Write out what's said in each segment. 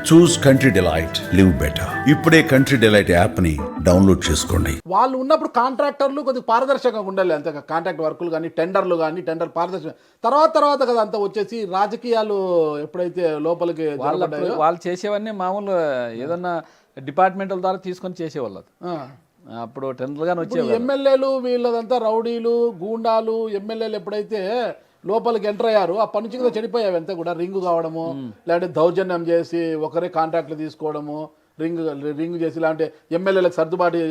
చూస్ country delight live better. ఇప్పుడే country delight app ని download చేసుకోండి. వాళ్ళు ఉన్నప్పుడు కాంట్రాక్టర్లు కొద్దిగా పారదర్శకంగా ఉండాలి, అంతే కాంట్రాక్ట్ వర్కులు కానీ టెండర్లు కానీ టెండర్ పారదర్శక తర్వాత కదా అంతా వచ్చేసి రాజకీయాలు ఎప్పుడైతే లోపలికి జరగబడ్డాయో వాళ్ళు చేసేవన్నీ మామూలు ఏదన్నా డిపార్ట్మెంటల్ ద్వారా తీసుకొని చేసేవాళ్ళు. అప్పుడు టెండర్గానే వచ్చేవాళ్ళు. ఎమ్మెల్యేలు వీళ్ళదంతా రౌడీలు గూండాలు ఎమ్మెల్యేలు ఎప్పుడైతే లోపలికి ఎంటర్ అయ్యారు అప్పటి నుంచి కూడా చెడిపోయావి అంతా కూడా. రింగు కావడము, లేదంటే దౌర్జన్యం చేసి ఒకరే కాంట్రాక్ట్లు తీసుకోవడము, రింగ్ చేసి ఇలాంటి ఎమ్మెల్యేలకు సర్దుబాటు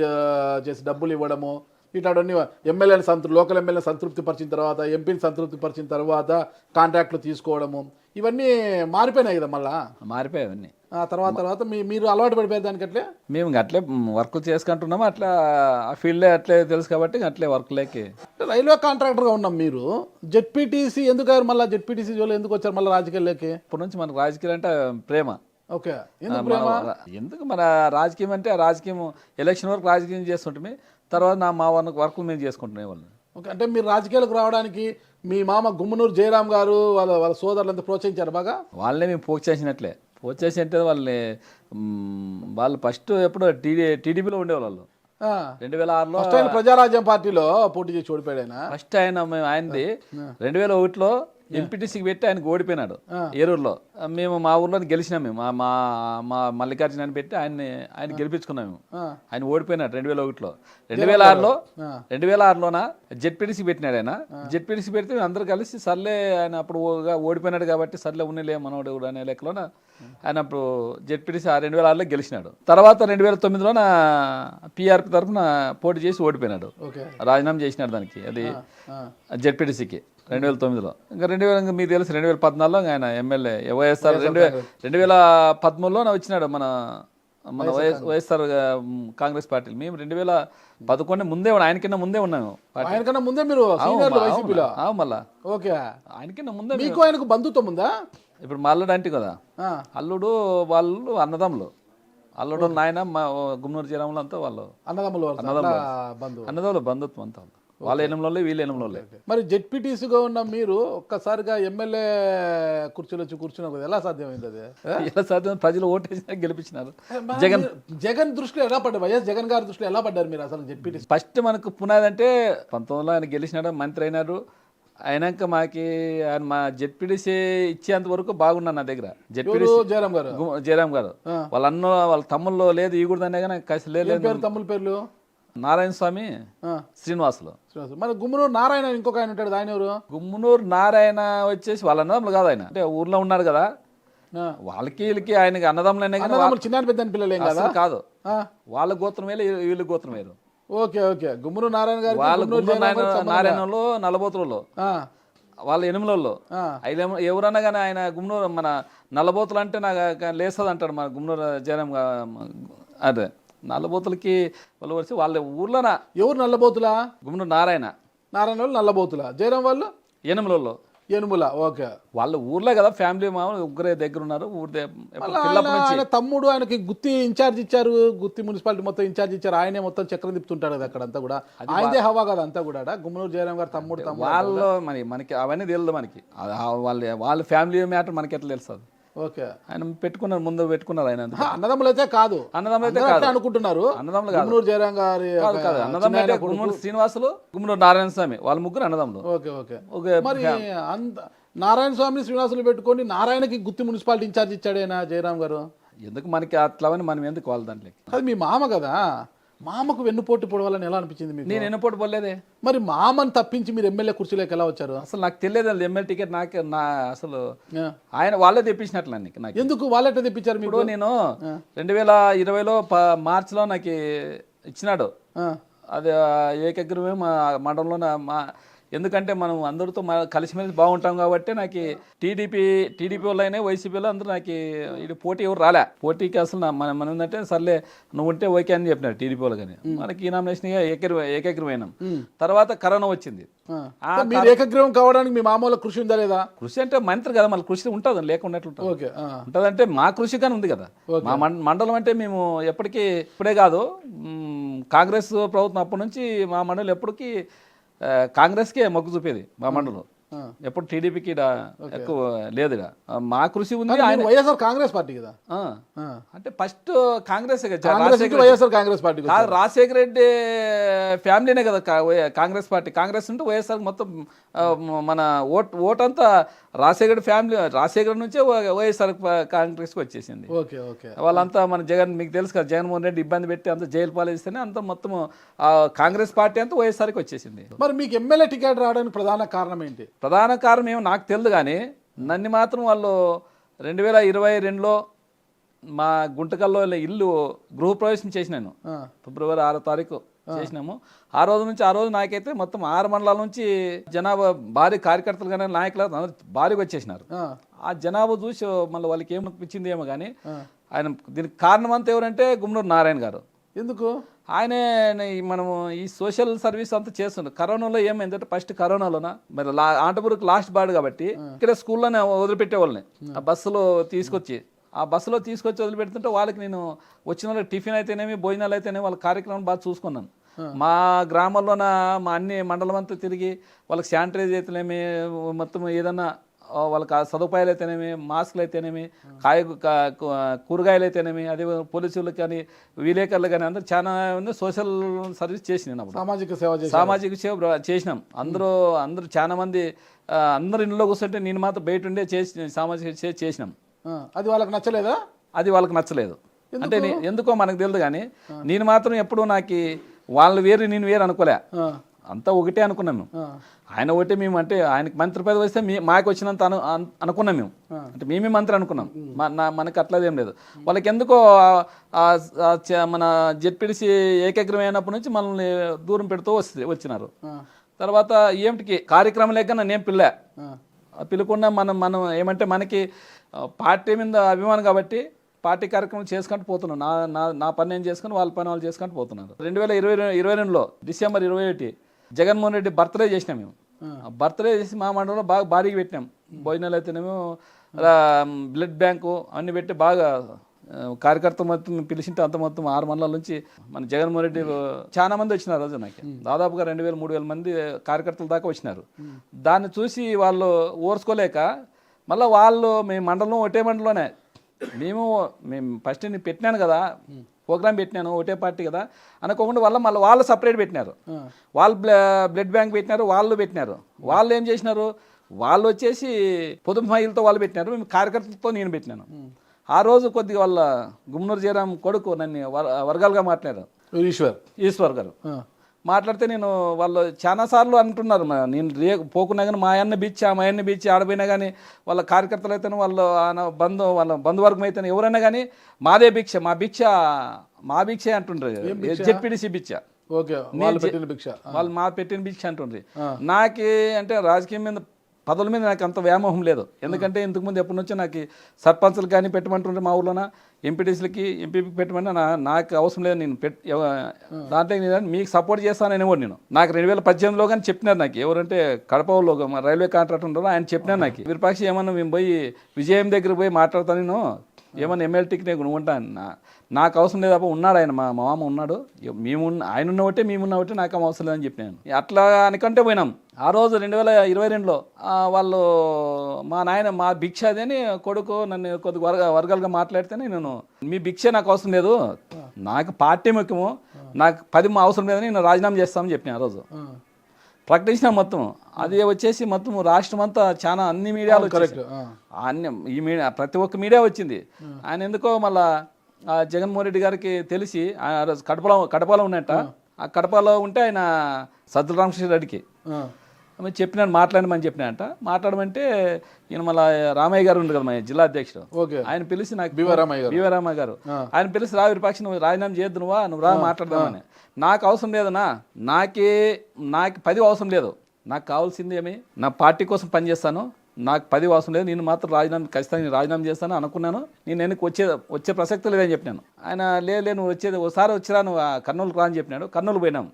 చేసి డబ్బులు ఇవ్వడము, ఇట్లాంటివన్నీ ఎమ్మెల్యేని లోకల్ ఎమ్మెల్యేని సంతృప్తి పరిచిన తర్వాత ఎంపీని సంతృప్తి పరిచిన తర్వాత కాంట్రాక్ట్లు తీసుకోవడము, ఇవన్నీ మారిపోయినాయి కదా. మళ్ళా మారిపోయాయి అవన్నీ. తర్వాత మీరు అలవాటు పడిపోయారు దానికి. అట్లే మేము అట్లే వర్కులు చేసుకుంటున్నాము, అట్లా ఆ ఫీల్డే అట్లే తెలుసు కాబట్టి అట్లే వర్క్లేకి. రైల్వే కాంట్రాక్టర్గా ఉన్నాం. మీరు జెడ్పీటీసీ ఎందుకు అయ్యారు? మళ్ళీ జెడ్పీటీసీ జోలు ఎందుకు వచ్చారు మళ్ళీ రాజకీయాల్లోకి? ఇప్పటి నుంచి మనకు రాజకీయాలు అంటే ప్రేమ. ఓకే, ఎందుకు మన రాజకీయం అంటే రాజకీయం ఎలక్షన్ వరకు రాజకీయం చేస్తుంటే తర్వాత మా వర్క్ మేము చేసుకుంటున్నాం వాళ్ళు. ఓకే, అంటే మీరు రాజకీయాలకు రావడానికి మీ మామ గుమ్మనూరు జయరాం గారు వాళ్ళ సోదరులంతా ప్రోత్సహించారు బాగా? వాళ్ళనే మేము పోచేసినట్లే. పోచేసి అంటే వాళ్ళు ఫస్ట్ ఎప్పుడు టీడీపీలో ఉండేవాళ్ళు. 2006లో ప్రజారాజ్యం పార్టీలో పోటీ చేసి ఓడిపోయాడు ఆయన. ఫస్ట్ ఆయనది 2001లో ఎంపీటీసీకి పెట్టి ఆయనకు ఓడిపోయినాడు ఏరూరులో. మేము మా ఊర్లో గెలిచినాం. మేము మా మల్లికార్జున అని పెట్టి ఆయన గెలిపించుకున్నాము. ఆయన ఓడిపోయినాడు 2001లో. 2006లోన జెడ్పీటీసీ పెట్టినాడు ఆయన. జెడ్పీటీసీ పెడితే మేము అందరూ కలిసి సర్లే ఆయన అప్పుడు ఓడిపోయినాడు కాబట్టి సర్లే ఉన్నలే మనోడు కూడా అనే లెక్కలోన ఆయన అప్పుడు జెడ్పీటీసీ 2006లో గెలిచినాడు. తర్వాత 2009లోన పీఆర్పీ తరఫున పోటీ చేసి ఓడిపోయినాడు. రాజీనామా చేసినాడు దానికి, అది జెడ్పీటీసీకి 2009లో. ఇంకా 2000 మీకు తెలుసు 2014లో ఆయన ఎమ్మెల్యే వైఎస్ఆర్ 2013లో వచ్చినాడు మన వైఎస్ఆర్ కాంగ్రెస్ పార్టీ. మేము 2011 ముందే ఆయనకన్నా ముందే ఉన్నాము. ఆయనకన్నా ముందే మీరు మళ్ళా ఓకే, ఆయనకన్నా ముందే. మీకు ఆయనకు బంధుత్వం ఉందా? ఇప్పుడు మా అల్లుడు అంటే కదా, అల్లుడు వాళ్ళు అన్నదమ్ములు. అల్లుడు నాయన మా గుమ్మనూరు జయరాములు అంతా వాళ్ళు అన్నదమ్ములు బంధుత్వం అంతా. వాళ్ళ ఎనంలో వీళ్ళ ఎనంలో. మరి జెడ్పీటీసీగా ఉన్న మీరు ఒక్కసారిగా ఎమ్మెల్యే కుర్చీలో వచ్చి కూర్చున్నా కదా, ఎలా సాధ్యమైంది అది? ఎలా సాధ్యం? ప్రజలు ఓటేసి గెలిపించినారు. జగన్ దృష్టిలో ఎలా పడ్డారు? వైఎస్ జగన్ గారి దృష్టిలో ఎలా పడ్డారు మీరు అసలు జెడ్పీటీసీ? ఫస్ట్ మనకు పునాది అంటే 19లో ఆయన గెలిచినాడు, మంత్రి అయినారు. అయినాక ఆయన మా జెడ్పీటీసీ ఇచ్చేంత వరకు బాగున్నాను నా దగ్గర. జెడ్పీటీసీ జయరాం గారు వాళ్ళ తమ్ముళ్ళు లేదు ఈ కూడా కానీ కసి లేదు. తమ్ముళ్ళ పేర్లు నారాయణ స్వామి, శ్రీనివాసులు. మరి గుమ్మనూరు నారాయణ ఇంకొక ఆయన ఉంటాడు, ఆయన ఎవరు? గుమ్మనూరు నారాయణ వచ్చేసి వాళ్ళ అన్నదమ్ములు కాదు. ఆయన అంటే ఊర్లో ఉన్నాడు కదా, వాళ్ళకి వీళ్ళకి ఆయనకి అన్నదమ్ములనే చిన్న పెద్ద పిల్లలు కాదు. వాళ్ళ గోత్రం వేరు, వీళ్ళ గోత్రం వేరు. ఓకే ఓకే, గుమ్మనూరు నారాయణ గారు వాళ్ళ నారాయణలో నల్లబోతులలో, వాళ్ళ ఎనిమిలలో. ఎవరన్నా కానీ ఆయన గుమ్మనూరు మన నల్లబోతులు అంటే నాకు లేస్తుంది అంటాడు మన గుమ్మనూరు జయరాం. అదే నల్లబోతులకి వాళ్ళు వచ్చి వాళ్ళ ఊర్లోనా. ఎవరు నల్లబోతులా? గుమ్మనూరు నారాయణ వాళ్ళు నల్లబోతులా, జయరాం వాళ్ళు ఎనుముల. ఓకే, వాళ్ళ ఊర్లో కదా ఫ్యామిలీ మామూలు ముగ్గురే దగ్గర ఉన్నారు. తమ్ముడు ఆయనకి గుత్తి ఇన్ఛార్జ్ ఇచ్చారు, గుత్తి మున్సిపాలిటీ మొత్తం ఇన్ఛార్జ్ ఇచ్చారు. ఆయనే మొత్తం చక్రం తిప్పుతుంటాడు కదా అక్కడంతా కూడా, ఆయనదే హవా కదా అంతా కూడా. గుమ్మనూరు జయరాం గారు తమ్ముడు వాళ్ళు మనకి అవన్నీ తెలియదు మనకి. వాళ్ళ ఫ్యామిలీ మ్యాటర్ మనకి ఎట్లా తెలుస్తుంది? ఓకే, ఆయన పెట్టుకున్నారు ఆయన. అన్నదమ్ములు అయితే కాదు అనుకుంటున్నారు. అన్నదమ్ములు గుమ్మనూరు జయరాం గారి అన్నదమ్ములు అంటే గుమ్మనూరు శ్రీనివాసులు, గుమ్మనూరు నారాయణ స్వామి, వాళ్ళ ముగ్గురు అన్నదమ్ములు. ఓకే ఓకే, మరి నారాయణ స్వామిని శ్రీనివాసులు పెట్టుకొని నారాయణకి గుత్తి మున్సిపాలిటీ ఇన్ఛార్జ్ ఇచ్చాడేనా జయరాం గారు? ఎందుకు మనకి అట్లవని మనం ఎందుకు వాళ్ళ దాంట్లో? అది మీ మామ కదా, మామకు వెన్నుపోటు పొడవాలని ఎలా అనిపించింది మీకు? నేను వెన్నుపోటు పడలేదే. మరి మామని తప్పించి మీరు ఎమ్మెల్యే కుర్చీలోకి ఎలా వచ్చారు? అసలు నాకు తెలియదు ఎమ్మెల్యే టికెట్. అసలు ఆయన వాళ్ళే తెప్పించినట్లు నాకు. ఎందుకు వాళ్ళే తెప్పించారు? ఇప్పుడు నేను 2020లో మార్చిలో నాకు ఇచ్చినాడు. అది ఏకగ్రమే మా మండలంలో. ఎందుకంటే మనం అందరితో కలిసిమెలిసి బాగుంటాం కాబట్టి నాకు టీడీపీ వాళ్ళైనా వైసీపీలో అందరూ నాకు ఇది పోటీ ఎవరు రాలే. పోటీకి అసలు మనం ఏంటంటే సర్లే నువ్వు ఉంటే ఓకే అని చెప్పినారు టీడీపీ వాళ్ళు. కానీ మనకి ఈ నామినేషన్ ఏకగ్రమైనాం. తర్వాత కరోనా వచ్చింది. ఏకగ్రీవం కావడానికి మీ మామూలు కృషి ఉందా లేదా? కృషి అంటే మంత్రి కదా, మళ్ళీ కృషి ఉంటుంది లేకుండా ఉంటుందంటే మా కృషి కానీ ఉంది కదా. మా మండలం అంటే మేము ఇప్పుడే కాదు, కాంగ్రెస్ ప్రభుత్వం అప్పటి నుంచి మా మండలం ఎప్పటికీ కాంగ్రెస్కే మొగ్గు చూపేది మా మండలం. ఎప్పుడు టీడీపీకి ఎక్కువ లేదు ఈడ. మా కృషి ఉంది. ఆయన ఆయన వైఎస్ఆర్ కాంగ్రెస్ పార్టీ కదా, అంటే ఫస్ట్ కాంగ్రెస్ కాంగ్రెస్ నుంచి వైఎస్ఆర్ కాంగ్రెస్ పార్టీ కాదు, రాజశేఖర రెడ్డి ఫ్యామిలీనే కదా కాంగ్రెస్ పార్టీ. కాంగ్రెస్ ఉంటే వైఎస్ఆర్ మొత్తం మన ఓటంతా రాజశేఖర ఫ్యామిలీ, రాజశేఖర నుంచే వైఎస్ఆర్ కాంగ్రెస్కి వచ్చేసింది. Okay okay. వాళ్ళంతా మన జగన్, మీకు తెలుసు కదా, జగన్మోహన్ రెడ్డి ఇబ్బంది పెట్టి అంతా జైలు పాలేస్తేనే అంత మొత్తం కాంగ్రెస్ పార్టీ అంతా వైఎస్ఆర్కి వచ్చేసింది. మరి మీకు ఎమ్మెల్యే టికెట్ రావడానికి ప్రధాన కారణం ఏంటి? ప్రధాన కారణం ఏమో నాకు తెలియదు, కానీ నన్ను మాత్రం వాళ్ళు 2022లో మా గుంటకల్లో ఇల్లు గృహప్రవేశం చేసినాను. ఫిబ్రవరి 6వ తారీఖు చేసినాము. ఆ రోజు నాకైతే మొత్తం 6 మండలాల నుంచి జనాభా భారీ కార్యకర్తలు కానీ నాయకులు అందరూ భారీగా వచ్చేసినారు. ఆ జనాభా చూసి మళ్ళీ వాళ్ళకి ఏమనిపించింది ఏమో కానీ, ఆయన దీనికి కారణం అంతా ఎవరంటే గుమ్మనూరు నారాయణ గారు. ఎందుకు? ఆయనే మనము ఈ సోషల్ సర్వీస్ అంతా చేస్తుండ్రు. కరోనాలో ఏమైందంటే, ఫస్ట్ కరోనాలోన మరి ఆంటపూర్కి లాస్ట్ బాడు కాబట్టి ఇక్కడ స్కూల్లోనే వదిలిపెట్టే వాళ్ళని ఆ బస్సులో తీసుకొచ్చి వదిలిపెడుతుంటే వాళ్ళకి నేను వచ్చిన వాళ్ళకి టిఫిన్ అయితేనేమి, భోజనాలు అయితేనేమి వాళ్ళ కార్యక్రమం బాగా చూసుకున్నాను. మా గ్రామంలోన మా అన్ని మండలం అంతా తిరిగి వాళ్ళకి శానిటైజ్ అయితేనేమి, మొత్తం ఏదన్నా వాళ్ళకి సదుపాయాలు అయితేనేమి, మాస్కులు అయితేనేమి, కూరగాయలు అయితేనేమి, అదే పోలీసులకు కానీ విలేకరులు కానీ అందరూ చాలా సోషల్ సర్వీస్ చేసినాం. సామాజిక సేవ చేసినాం. అందరూ చాలా మంది అందరు ఇంట్లో కూర్చుంటే నేను మాత్రం బయట ఉండే సామాజిక సేవ చేసినాం. అది వాళ్ళకి నచ్చలేదా? అది వాళ్ళకి నచ్చలేదు. అంటే ఎందుకో మనకు తెలియదు, కానీ నేను మాత్రం ఎప్పుడు నాకు వాళ్ళు వేరు నేను వేరు అనుకోలే, అంతా ఒకటే అనుకున్నాం మేము. ఆయన ఒకటే మేము, అంటే ఆయనకి మంత్రి పదవి వస్తే మాకు వచ్చినంత అనుకున్నాం మేము, అంటే మేమే మంత్రి అనుకున్నాం. మనకు అట్లదేం లేదు. వాళ్ళకి ఎందుకో మన జెడ్పీటీసీ ఏకగ్రహం అయినప్పటి నుంచి మనల్ని దూరం పెడుతూ వచ్చినారు. తర్వాత ఏమిటికి కార్యక్రమం లేక నన్ను పిలకుండా మనం ఏమంటే మనకి పార్టీ మీద అభిమానం కాబట్టి పార్టీ కార్యక్రమం చేసుకుంటూ పోతున్నాను. నా పని నేను చేసుకుని వాళ్ళ పని వాళ్ళు చేసుకుంటూ పోతున్నారు. 2022లో డిసెంబర్ 21 జగన్మోహన్ రెడ్డి బర్త్డే చేసినాం మేము. బర్త్డే చేసి మా మండలంలో బాగా భారీగా పెట్టినాం. భోజనాలు అయితేనేమో బ్లడ్ బ్యాంకు అన్ని పెట్టి బాగా కార్యకర్తలు మొత్తం పిలిచింటే అంత మొత్తం 6 మండలాల నుంచి మన జగన్మోహన్ రెడ్డి చాలా మంది వచ్చినారు. రోజు నాకు దాదాపుగా 2000-3000 మంది కార్యకర్తల దాకా వచ్చినారు. దాన్ని చూసి వాళ్ళు ఓర్చుకోలేక మళ్ళీ వాళ్ళు మేము మండలం ఒకటే మండలంలోనే మేము ఫస్ట్ నేను పెట్టినాను కదా, ప్రోగ్రామ్ పెట్టినాను ఒకటే పార్టీ కదా అనుకోకుండా మళ్ళీ వాళ్ళు సపరేట్ పెట్టినారు. వాళ్ళు బ్లడ్ బ్యాంక్ పెట్టినారు, వాళ్ళు పెట్టినారు. వాళ్ళు ఏం చేసినారు, వాళ్ళు వచ్చేసి పొదుపు మహిళతో వాళ్ళు పెట్టినారు, మేము కార్యకర్తలతో నేను పెట్టినాను. ఆ రోజు కొద్దిగా వాళ్ళ గుమ్మనూరు జయరాం కొడుకు నన్ను వర్గాలుగా మాట్లాడారు, ఈశ్వర్ గారు. మాట్లాడితే నేను వాళ్ళు చాలాసార్లు అంటున్నారు, నేను పోకున్నా కానీ మా అన్న బీచ్ ఆడపోయినా కానీ వాళ్ళ కార్యకర్తలు అయితేనే వాళ్ళ బంధువర్గం అయితేనే ఎవరైనా కానీ మాదే భిక్ష, మా భిక్షే అంటుండ్రు. జెడ్పీటీసీ భిక్ష, వాళ్ళు మా పెట్టిన భిక్ష అంటుండ్రి. నాకే అంటే రాజకీయం మీద పదవుల మీద నాకు అంత వ్యామోహం లేదు. ఎందుకంటే ఇంతకుముందు ఎప్పటి నుంచో నాకు సర్పంచ్లకు కానీ పెట్టమంటుండ్రు మా ఊర్లోన, ఎంపీటీసీలకి ఎంపీపీకి పెట్టమంటే నాకు అవసరం లేదు. నేను దాంట్లో మీకు సపోర్ట్ చేస్తానని కూడా నాకు 2018లో కానీ చెప్పినారు నాకు. ఎవరంటే కడపలో రైల్వే కాంట్రాక్ట్ ఉంటారో ఆయన చెప్పినారు నాకు, విరూపాక్షి ఏమన్నా మేము పోయి విజయం దగ్గర పోయి మాట్లాడతాను, నేను ఏమన్నా ఎమ్మెల్యే టికెట్ నేను ఉంటాను, నాకు అవసరం లేదు. ఉన్నాడు ఆయన, మా మామ ఉన్నాడు, ఆయన ఉన్న ఒకటే మేమున్న ఒకటే, నాకు అవసరం లేదని చెప్పినాను. అట్లా అనుకంటే పోయినాం. ఆ రోజు 2022లో వాళ్ళు మా భిక్ష అదని కొడుకు నన్ను కొద్దిగా వర్గాలుగా మాట్లాడితేనే నేను మీ భిక్ష నాకు అవసరం లేదు, నాకు పార్టీ ముఖ్యము, నాకు 10 అవసరం లేదని నేను రాజీనామా చేస్తామని చెప్పిన. ఆ రోజు ప్రకటించిన మొత్తం అది వచ్చేసి మొత్తం రాష్ట్రం అంతా చాలా అన్ని మీడియాలు ఈ మీడియా ప్రతి ఒక్క మీడియా వచ్చింది. ఆయన ఎందుకో మళ్ళా జగన్మోహన్ రెడ్డి గారికి తెలిసి కడపలో ఉన్నట్ట, ఆ కడపలో ఉంటే ఆయన సజ్జల రామకృష్ణారెడ్డికి చెప్పినాను మాట్లాడమని చెప్పినాయంట. మాట్లాడమంటే ఈయన మళ్ళీ రామయ్య గారు ఉండరు కదా మా జిల్లా అధ్యక్షుడు, ఆయన పిలిచి నాకు బీవరామయ్య గారు ఆయన పిలిచి రా విరూపాక్షి నువ్వు రాజీనామా చేయొద్దు, నువ్వు రా మాట్లాడదామని. నాకు అవసరం లేదన్నా, నాకు 10 అవసరం లేదు, నాకు కావాల్సింది ఏమి నా పార్టీ కోసం పనిచేస్తాను, నాకు 10 అవసరం లేదు, నేను మాత్రం ఖచ్చితంగా రాజీనామా చేస్తాను అనుకున్నాను, నేను వెనక్కి వచ్చే ప్రసక్తి లేదని చెప్పినాను. ఆయన లేదు నువ్వు వచ్చేది ఒకసారి వచ్చిరా, నువ్వు కర్నూలుకు రా అని చెప్పినాడు. కర్నూలు పోయినాం.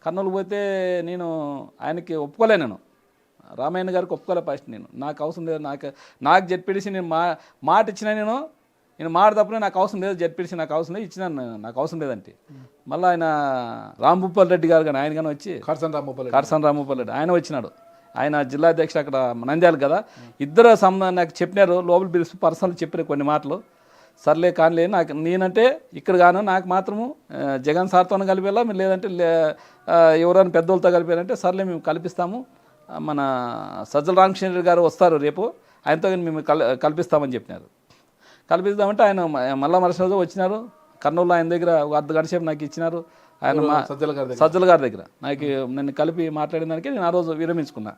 కర్నూలు పోతే నేను ఆయనకి ఒప్పుకోలే, నేను రామాయణ గారికి ఒప్పుకోలే ఫస్ట్. నాకు అవసరం లేదు, నాకు జెడ్పీటీసీ నేను మాట ఇచ్చినా, నేను మాట తప్పునే నాకు అవసరం లేదు, జెడ్పీటీసీ నాకు అవసరం లేదు, ఇచ్చినాను నాకు అవసరం లేదంటే. మళ్ళీ ఆయన రాంభూపాల్ రెడ్డి గారు కానీ ఆయన కానీ వచ్చి కర్సన్ రాంభూపాల్ రెడ్డి ఆయన వచ్చినాడు. ఆయన జిల్లా అధ్యక్షుడు అక్కడ నంద్యాల కదా, ఇద్దరు నాకు చెప్పినారు, లోపల పిలిచి పర్సనల్ చెప్పిన కొన్ని మాటలు. సర్లే కానిలే, నాకు నేనంటే ఇక్కడ గాను నాకు మాత్రము జగన్ సార్తో కలిపేలా, మీరు లేదంటే ఎవరైనా పెద్దోళ్ళతో కలిపారంటే సర్లే మేము కల్పిస్తాము, మన సజ్జల రామకృష్ణ గారు వస్తారు రేపు, ఆయనతో కానీ మేము కల్పిస్తామని చెప్పినారు. కల్పిస్తామంటే ఆయన మళ్ళా మరుసటి రోజు వచ్చినారు. కర్నూలులో ఆయన దగ్గర ఒక అర్ధగంట సేపు నాకు ఇచ్చినారు. ఆయన సజ్జల గారి దగ్గర నాకు నన్ను కలిపి మాట్లాడిన దానికి నేను ఆ రోజు విరమించుకున్నా.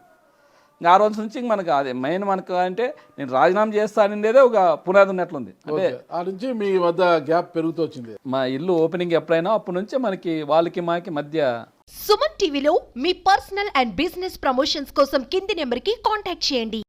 ఇంకా ఆ రోజు నుంచి మనకు అదే మెయిన్ మనకు అంటే నేను రాజీనామా చేస్తాననేదే ఒక పునాది ఉన్నట్లుంది. అంటే ఆ నుంచి మీ వద్ద గ్యాప్ పెరుగుతూ వచ్చింది. మా ఇల్లు ఓపెనింగ్ ఎప్పుడైనా అప్పటి నుంచే మనకి వాళ్ళకి మాకి మధ్య. సుమన్ టీవీలో మీ పర్సనల్ అండ్ బిజినెస్ ప్రమోషన్స్ కోసం కింది నెంబర్కి కాంటాక్ట్ చేయండి.